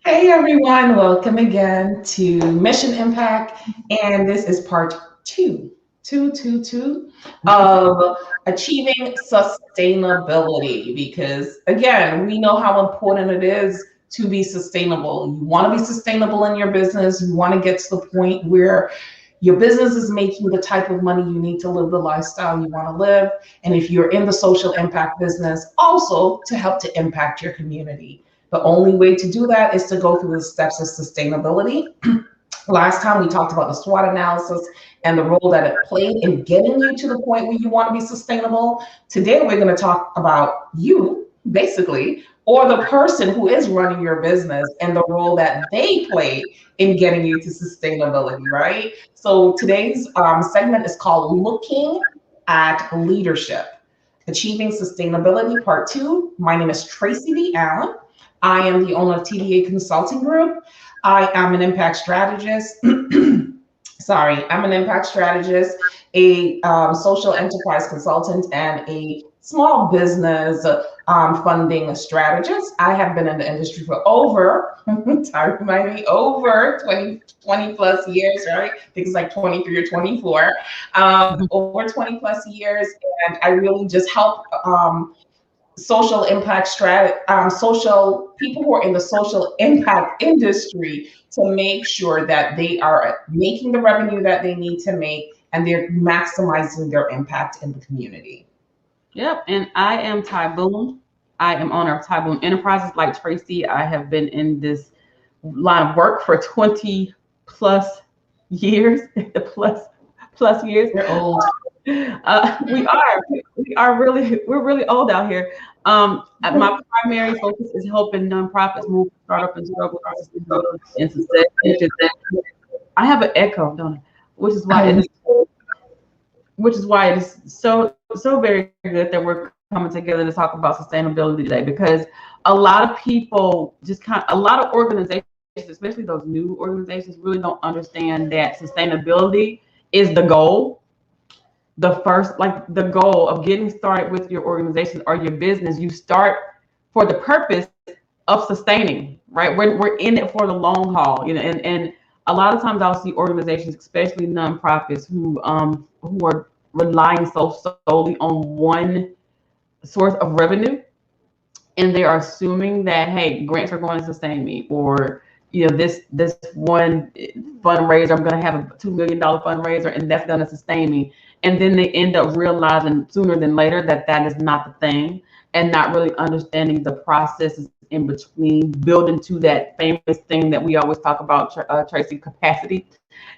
Hey everyone, welcome again to Mission Impact, and this is part two of achieving sustainability. Because again, we know how important it is to be sustainable. You want to be sustainable in your business. You want to get to the point where your business is making the type of money you need to live the lifestyle you want to live. And if you're in the social impact business, also to help to impact your community. The only way to do that is to go through the steps of sustainability. Last time we talked about the SWOT analysis and the role that it played in getting you to the point where you want to be sustainable. Today, we're going to talk about you, basically, or the person who is running your business and the role that they play in getting you to sustainability, right? So today's segment is called Looking at Leadership. Achieving Sustainability Part 2. My name is Tracy B. Allen. I am the owner of TDA Consulting Group. I am an impact strategist. I'm an impact strategist, a social enterprise consultant, and a small business funding strategist. I have been in the industry for over, time remind me, over 20 plus years, right? I think it's like 23 or 24, over 20 plus years. And I really just help social impact social people who are in the social impact industry to make sure that they are making the revenue that they need to make and they're maximizing their impact in the community. Yep, and I am Ty Boone. I am owner of Ty Boone Enterprises. Like Tracy, I have been in this line of work for 20 plus years. plus years. You're old. We're really old out here. My primary focus is helping nonprofits move startup and struggle and success. I have an echo, don't I? Which is why it is so very good that we're coming together to talk about sustainability today, because a lot of people a lot of organizations, especially those new organizations, really don't understand that sustainability is the goal. The goal of getting started with your organization or your business. You start for the purpose of sustaining, right? We're in it for the long haul, and a lot of times I'll see organizations, especially nonprofits, who are relying solely on one source of revenue, and they are assuming that, hey, grants are going to sustain me, or this one fundraiser, I'm going to have a $2 million fundraiser and that's going to sustain me. And then they end up realizing sooner than later that that is not the thing, and not really understanding the processes in between building to that famous thing that we always talk about, Tracy, capacity,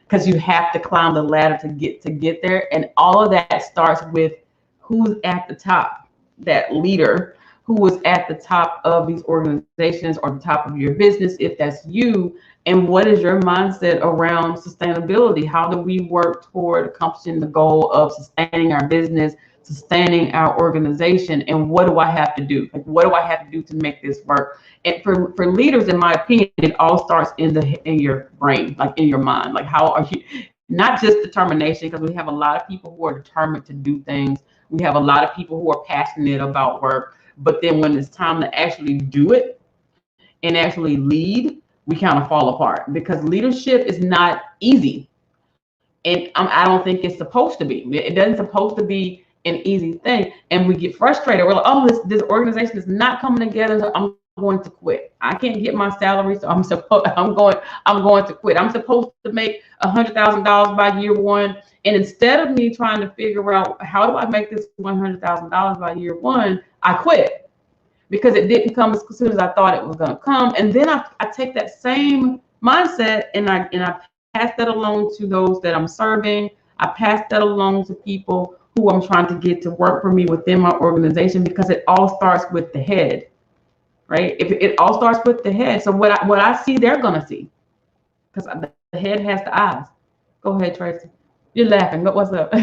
because you have to climb the ladder to get there. And all of that starts with who's at the top, that leader who is at the top of these organizations or the top of your business, if that's you, and what is your mindset around sustainability? How do we work toward accomplishing the goal of sustaining our business, sustaining our organization, and what do I have to do? Like, what do I have to do to make this work? And for leaders, in my opinion, it all starts in your brain, like in your mind. Like, how are you? Not just determination, because we have a lot of people who are determined to do things. We have a lot of people who are passionate about work. But then when it's time to actually do it and actually lead, we kind of fall apart, because leadership is not easy. And I don't think it's supposed to be. It doesn't supposed to be an easy thing. And we get frustrated. We're like, oh, this organization is not coming together, so I'm going to quit. I can't get my salary, so I'm going to quit. I'm supposed to make $100,000 by year one. And instead of me trying to figure out how do I make this $100,000 by year one, I quit, because it didn't come as soon as I thought it was going to come. And then I take that same mindset and I pass that along to those that I'm serving. I pass that along to people who I'm trying to get to work for me within my organization, because it all starts with the head, right? If it all starts with the head, so what I see, they're going to see, because the head has the eyes. Go ahead, Tracy. You're laughing. What's up?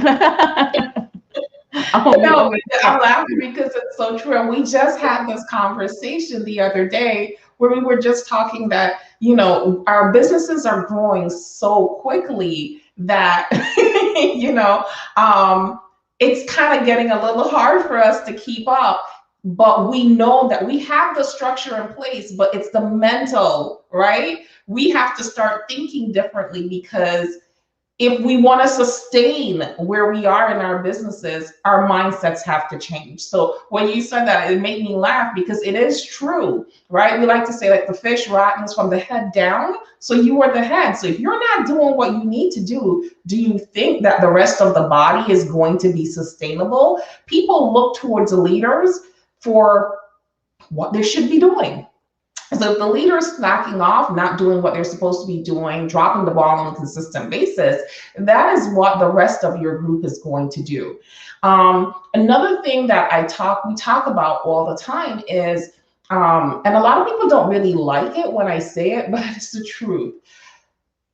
No, I'm laughing because it's so true. And we just had this conversation the other day where we were just talking that, our businesses are growing so quickly that, it's kind of getting a little hard for us to keep up. but we know that we have the structure in place, but it's the mental, right? We have to start thinking differently, because if we want to sustain where we are in our businesses, our mindsets have to change. So when you said that, it made me laugh, because it is true, right? We like to say, like, the fish rottens from the head down. So you are the head. So if you're not doing what you need to do you think that the rest of the body is going to be sustainable? People look towards leaders for what they should be doing. So if the leader is slacking off, not doing what they're supposed to be doing, dropping the ball on a consistent basis, that is what the rest of your group is going to do. Another thing that we talk about all the time is, and a lot of people don't really like it when I say it, but it's the truth.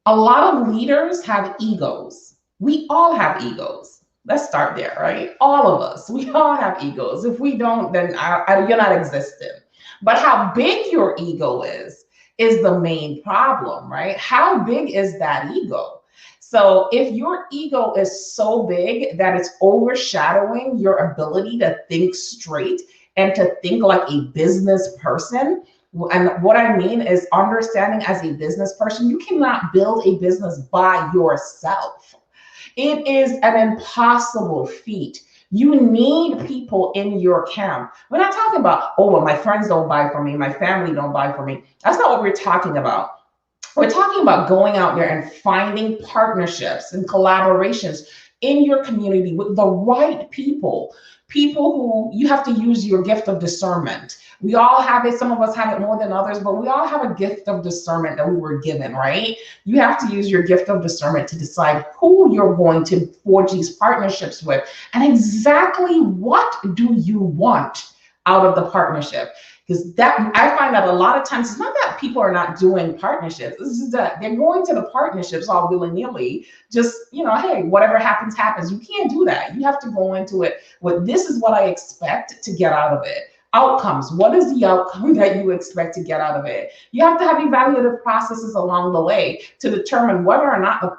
A lot of leaders have egos. We all have egos. Let's start there, right? All of us, we all have egos. If we don't, then you're not existent. But how big your ego is the main problem, right? How big is that ego? So if your ego is so big that it's overshadowing your ability to think straight and to think like a business person, and what I mean is, understanding, as a business person, you cannot build a business by yourself. It is an impossible feat. You need people in your camp. We're not talking about, oh, well, my friends don't buy from me, my family don't buy from me. That's not what we're talking about. We're talking about going out there and finding partnerships and collaborations in your community with the right people, people who you have to use your gift of discernment. We all have it. Some of us have it more than others, but we all have a gift of discernment that we were given, right? You have to use your gift of discernment to decide who you're going to forge these partnerships with, and exactly what do you want out of the partnership. Because that, I find that a lot of times, it's not that people are not doing partnerships. It's just that they're going to the partnerships all willy-nilly. Just, hey, whatever happens, happens. You can't do that. You have to go into it with, this is what I expect to get out of it. Outcomes. What is the outcome that you expect to get out of it? You have to have evaluative processes along the way to determine whether or not the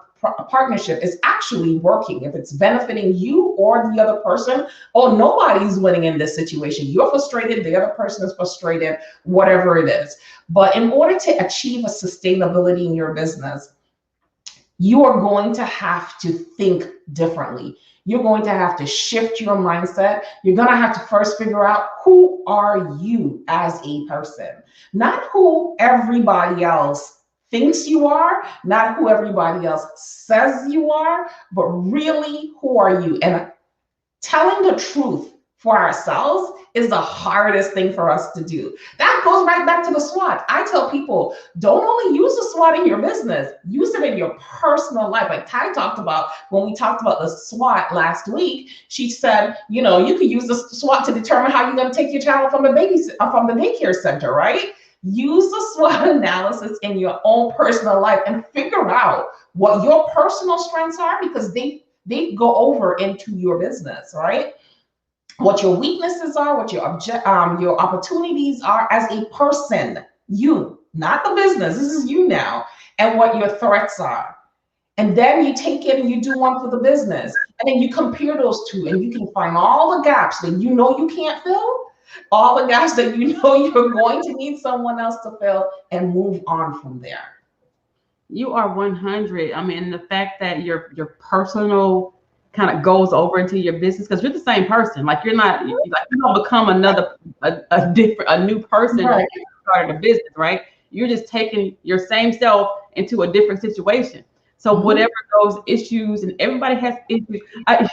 partnership is actually working, if it's benefiting you or the other person. Oh, nobody's winning in this situation. You're frustrated, the other person is frustrated, whatever it is. But in order to achieve a sustainability in your business, you are going to have to think differently. You're going to have to shift your mindset. You're going to have to first figure out, who are you as a person? Not who everybody else thinks you are, not who everybody else says you are, but really, who are you? And telling the truth for ourselves is the hardest thing for us to do. That goes right back to the SWOT. I tell people, don't only use the SWOT in your business, use it in your personal life. Like Ty talked about, when we talked about the SWOT last week, she said, you could use the SWOT to determine how you're going to take your child from the daycare center, right? Use the SWOT analysis in your own personal life and figure out what your personal strengths are, because they go over into your business, right? What your weaknesses are, what your opportunities are as a person, you, not the business, this is you now, and what your threats are. And then you take it and you do one for the business. And then you compare those two, and you can find all the gaps that you know you can't fill, all the gaps that you know you're going to need someone else to fill, and move on from there. You are 100. I mean, the fact that your personal kind of goes over into your business, because you're the same person. Like, you're not, you don't become a new person when you started a business, right? You're just taking your same self into a different situation. So whatever those issues, and everybody has issues. I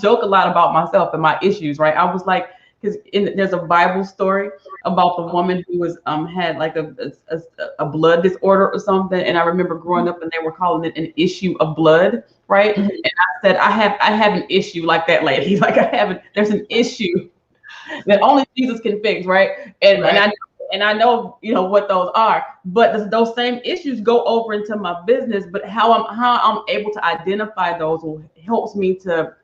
joke a lot about myself and my issues, right? I was like, because there's a Bible story about the woman who was had like a blood disorder or something, and I remember growing up and they were calling it an issue of blood, right? And I said, I have an issue like that, lady. Like, there's an issue that only Jesus can fix, right? And I know what those are, but those same issues go over into my business. But how I'm able to identify those helps me to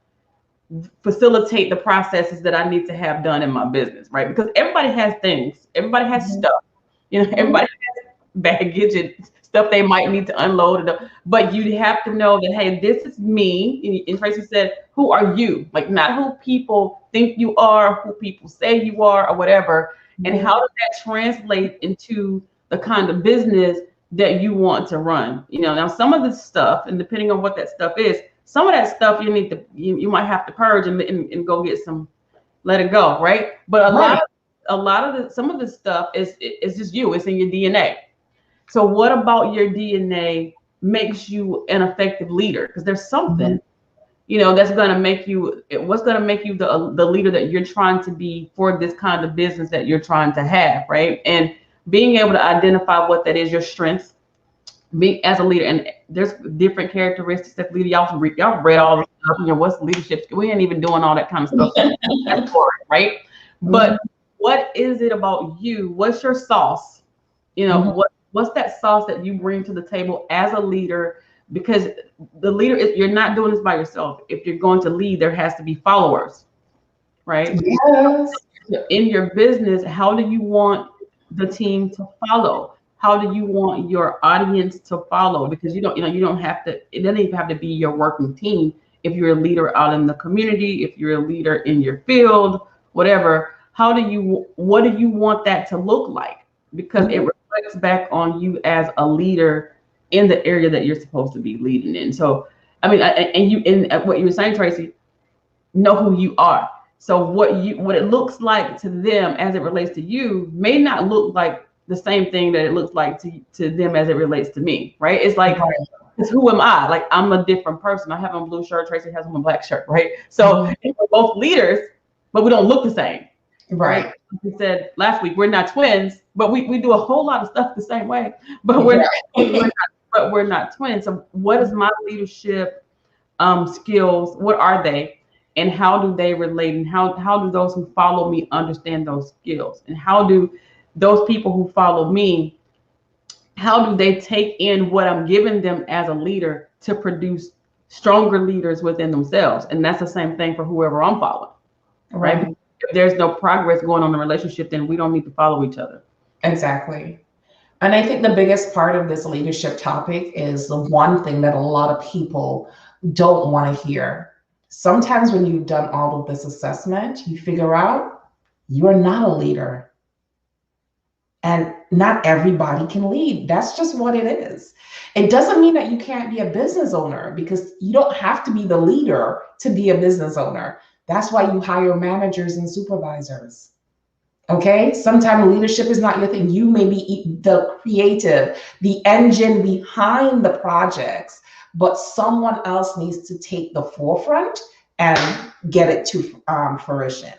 facilitate the processes that I need to have done in my business, right? Because everybody has things, everybody has stuff, everybody has baggage and stuff they might need to unload. But you have to know that, hey, this is me. And Tracy said, who are you? Like, not who people think you are, who people say you are, or whatever. And how does that translate into the kind of business that you want to run? Now some of the stuff, and depending on what that stuff is, some of that stuff you might have to purge and go get some, let it go, right? But a lot of some of the stuff is just you. It's in your DNA. So what about your DNA makes you an effective leader? Because there's something, that's going to make you, what's going to make you the leader that you're trying to be for this kind of business that you're trying to have, right? And being able to identify what that is, your strengths, being as a leader, and there's different characteristics that leader. Y'all read all the stuff, what's leadership? We ain't even doing all that kind of stuff. That's boring, right? But what is it about you? What's your sauce? What's that sauce that you bring to the table as a leader? Because the leader you're not doing this by yourself. If you're going to lead, there has to be followers, right? Yes. In your business, how do you want the team to follow? How do you want your audience to follow? Because you don't have to, it doesn't even have to be your working team. If you're a leader out in the community, if you're a leader in your field, whatever, what do you want that to look like? Because it reflects back on you as a leader in the area that you're supposed to be leading in. So, I mean, and what you were saying, Tracy, know who you are. So what it looks like to them as it relates to you may not look like the same thing that it looks like to them as it relates to me, right? It's like, it's who am I? Like, I'm a different person. I have on a blue shirt, Tracy has on a black shirt, right? So we're both leaders, but we don't look the same. Right. We said last week, we're not twins, but we do a whole lot of stuff the same way, but we're not twins. So what is my leadership skills? What are they? And how do they relate? And how do those who follow me understand those skills? And how do those people who follow me, how do they take in what I'm giving them as a leader to produce stronger leaders within themselves? And that's the same thing for whoever I'm following, right? If there's no progress going on in the relationship, then we don't need to follow each other. Exactly. And I think the biggest part of this leadership topic is the one thing that a lot of people don't want to hear. Sometimes when you've done all of this assessment, you figure out you are not a leader. And not everybody can lead. That's just what it is. It doesn't mean that you can't be a business owner, because you don't have to be the leader to be a business owner. That's why you hire managers and supervisors. Okay? Sometimes leadership is not your thing. You may be the creative, the engine behind the projects, but someone else needs to take the forefront and get it to fruition.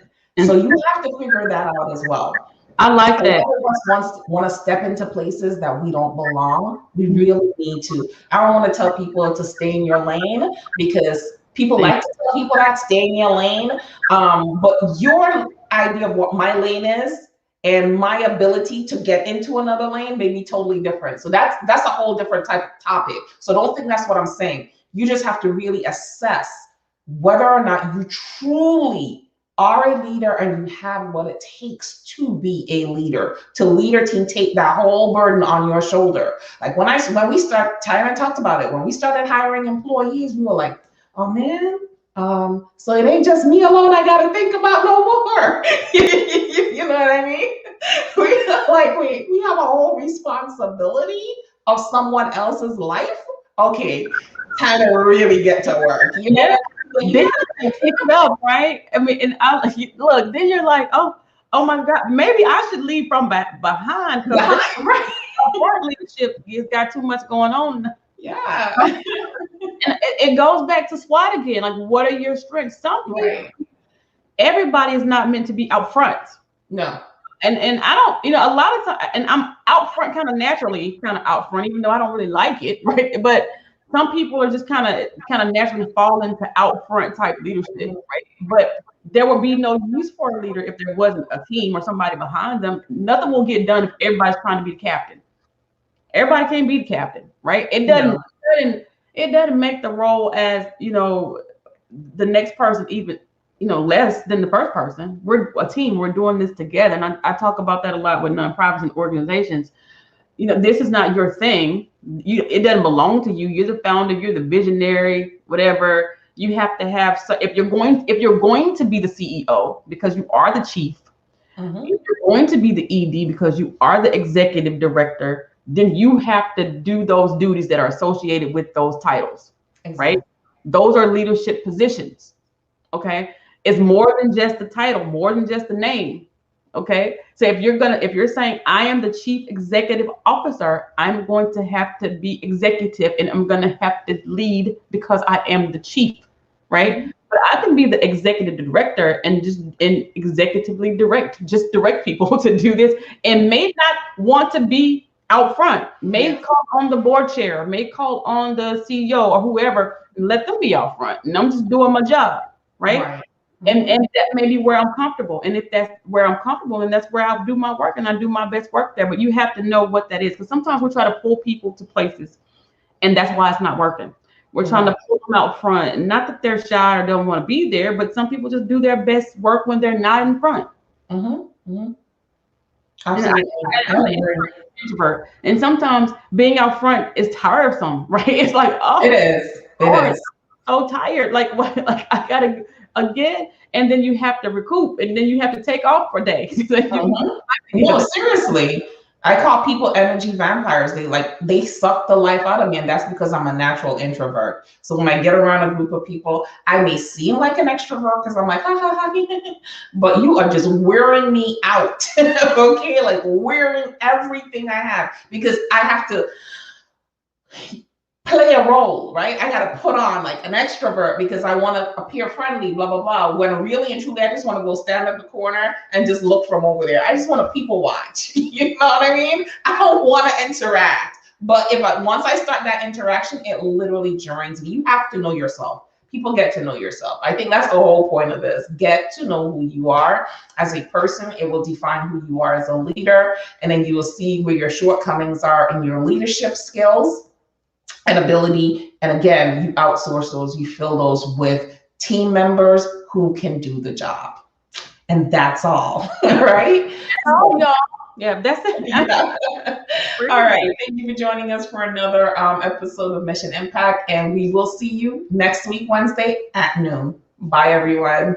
So you have to figure that out as well. I like that. A lot of us want to step into places that we don't belong. We really need to. I don't want to tell people to stay in your lane, because people like to tell people that, stay in your lane. But your idea of what my lane is and my ability to get into another lane may be totally different. So that's a whole different type of topic. So don't think that's what I'm saying. You just have to really assess whether or not you truly are a leader and you have what it takes to be a leader, to lead a team, take that whole burden on your shoulder. Like when we start, Ty and I talked about it, when we started hiring employees, we were like, oh man, so it ain't just me alone I gotta think about no more. You know what I mean? We have a whole responsibility of someone else's life. Okay, time to really get to work. You know? Then you pick it up, right? I mean, and look, then you're like, oh my God, maybe I should leave from behind, because our leadership has got too much going on. Yeah. And it goes back to SWOT again. Like, what are your strengths? Everybody is not meant to be out front. No. And I don't, a lot of times, and I'm out front kind of naturally, out front, even though I don't really like it, right? But some people are just kind of naturally fall into out front type leadership, right? But there would be no use for a leader if there wasn't a team or somebody behind them. Nothing will get done if everybody's trying to be the captain. Everybody can't be the captain, right? It doesn't make the role as, the next person even, less than the first person. We're a team. We're doing this together. And I talk about that a lot with nonprofits and organizations. this is not your thing. It doesn't belong to you. You're the founder, you're the visionary, whatever. You have to have, so if you're going to be the CEO because you are the chief, if you're going to be the ED because you are the executive director, then you have to do those duties that are associated with those titles, right? Those are leadership positions, okay? It's more than just the title, more than just the name, okay? So if you're saying I am the chief executive officer, I'm going to have to be executive and I'm going to have to lead because I am the chief, right? But I can be the executive director and executively direct people to do this, and may not want to be out front, may call on the board chair, may call on the CEO or whoever, and let them be out front. And I'm just doing my job, right? And that may be where I'm comfortable. And if that's where I'm comfortable, then that's where I'll do my work and I do my best work there. But you have to know what that is. Because sometimes we try to pull people to places, and that's why it's not working. We're trying to pull them out front. Not that they're shy or don't want to be there, but some people just do their best work when they're not in front. Absolutely. I'm an introvert. And sometimes being out front is tiresome, right? It's like, oh, it is. I'm so tired. Like, what? Like, I gotta again, and then you have to recoup, and then you have to take off for days. No, seriously. I call people energy vampires. They suck the life out of me, and that's because I'm a natural introvert. So when I get around a group of people, I may seem like an extrovert because I'm like, ha ha ha, but you are just wearing me out. Okay, like wearing everything I have because I have to play a role, right? I got to put on like an extrovert because I want to appear friendly, blah, blah, blah. When really and truly, I just want to go stand at the corner and just look from over there. I just want to people watch. You know what I mean? I don't want to interact. But once I start that interaction, it literally drains me. You have to know yourself. People get to know yourself. I think that's the whole point of this. Get to know who you are as a person. It will define who you are as a leader. And then you will see where your shortcomings are in your leadership skills and ability. And again, you outsource those, you fill those with team members who can do the job. And that's all, right? Oh, y'all. Yeah, that's it. Yeah. All right. Thank you for joining us for another episode of Mission Impact. And we will see you next week, Wednesday at noon. Bye, everyone.